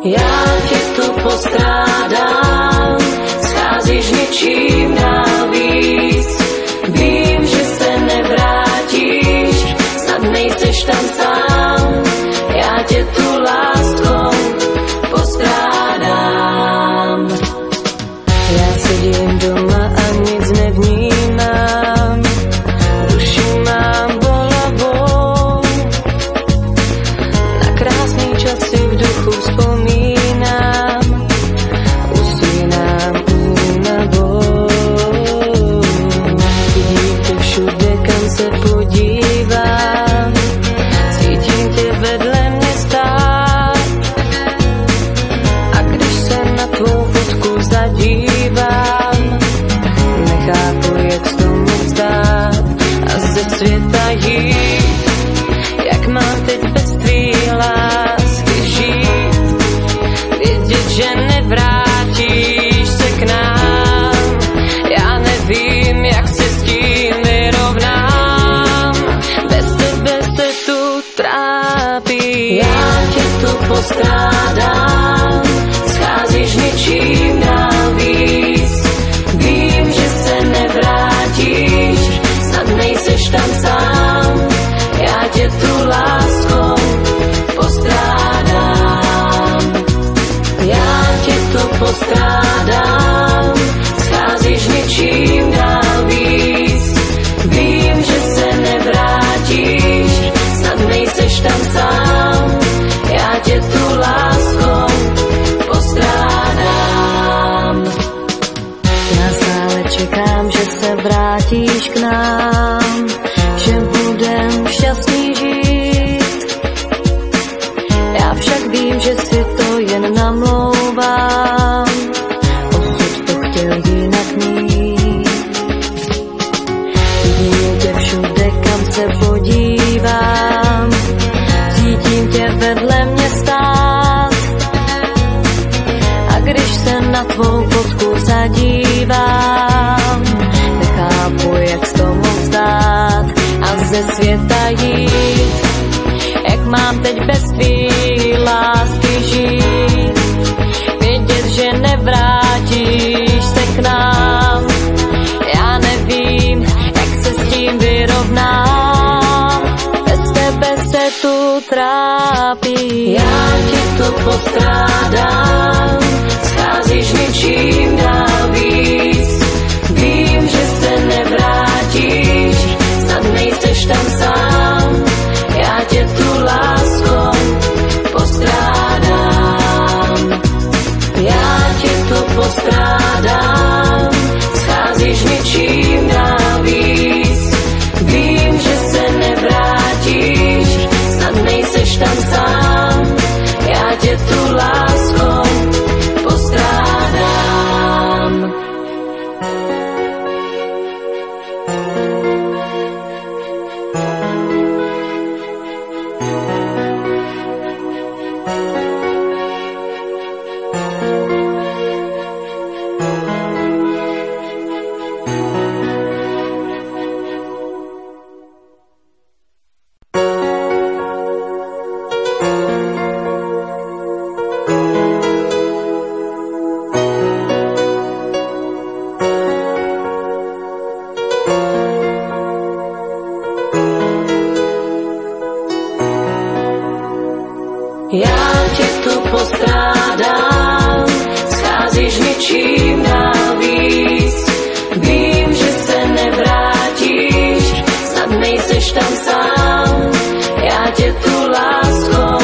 Ja tě tu postrádám, scházíš něčím navíc. Vím, že se nevrátíš, snad nejseš tam sám. Já tě tu láskou postrádám. Já sedím doma a nic nevnímám, duši mám bolavou. Na krásný časy v duchu vzpomínám, usínám únavou. Vidím tě všude, kam se podívám, cítím tě vedle mě stát. A když se na tvou fotku zadívám, nechápu, jak s tomu vzdát a ze světa jít. Jak mám teď bez tvý lásky žít, vědět, že nevrátíš se k nám. Já nevím, jak se s tím vyrovnám, bez tebe se tu trápím. Já tě tu postrádám, scházíš něčím navíc. Vím, že se nevrátíš, snad nejseš tam sám. Já tě tu láskou postrádám. Já tě tu postrádám, scházíš něčím navíc. Vím, že se nevrátíš, snad nejseš tam sám. Já tě tu láskou postrádám. Já stále čekám, že se vrátíš k nám, že budem šťastný žít. Já však vím, že si to jen namlouvám, osud to chtěl jinak mít. Vidím tě všude, kam se podívám, cítím tě vedle mě stát. A když se na tvou fotku zadívám, nechápu, jak s tomu vzdát a ze světa jít. Jak mám teď bez tvý lásky žít, vědět, že nevrátíš se k nám. Já nevím, jak se s tím vyrovnám, bez tebe se tu trápím. Já tě tu postrádám, scházíš něčím navíc. Vím, že se nevrátíš, snad nejseš tam sám. Já tě tu láskou postrádám. Já tě tu postrádám, scházíš něčím navíc. Vím, že se nevrátíš, snad nejseš tam sám. Já tě tu láskou postrádám. Já tě tu postrádám, scházíš něčím navíc. Vím, že se nevrátíš, snad nejseš tam sám. Já tě tu láskou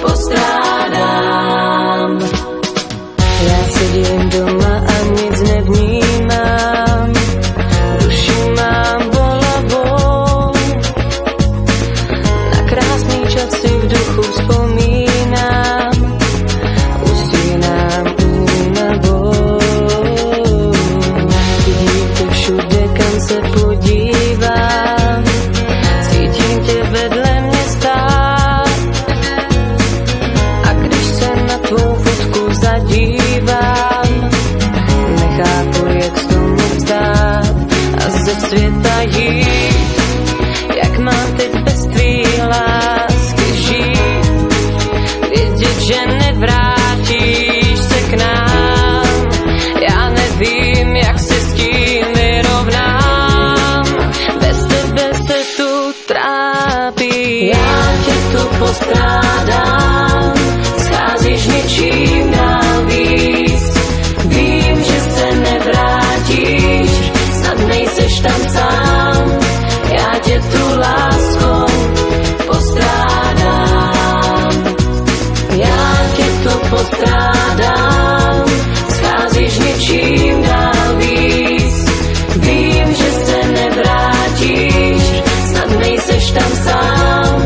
postrádám. Já sedím doma a nic nevnímám, duši mám bolavou. Na krásný časy v duchu vzpomínám, usínám únavou. postrádám, scházíš něčím dál víc. Vím, že se nevrátíš, snad nejseš tam sám, já tě tu láskou postrádám. Já tě tu postrádám, scházíš něčím dál víc. Vím, že se nevrátíš, snad nejseš tam sám,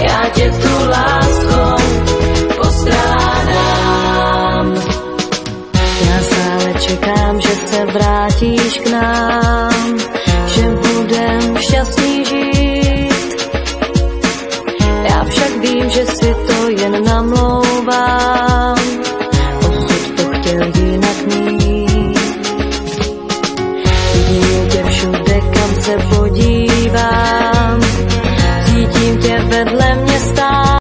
já tě tu láskou postrádám. Já stále čekám, že se vrátíš k nám, že budem šťastný žít. Já však vím, že si to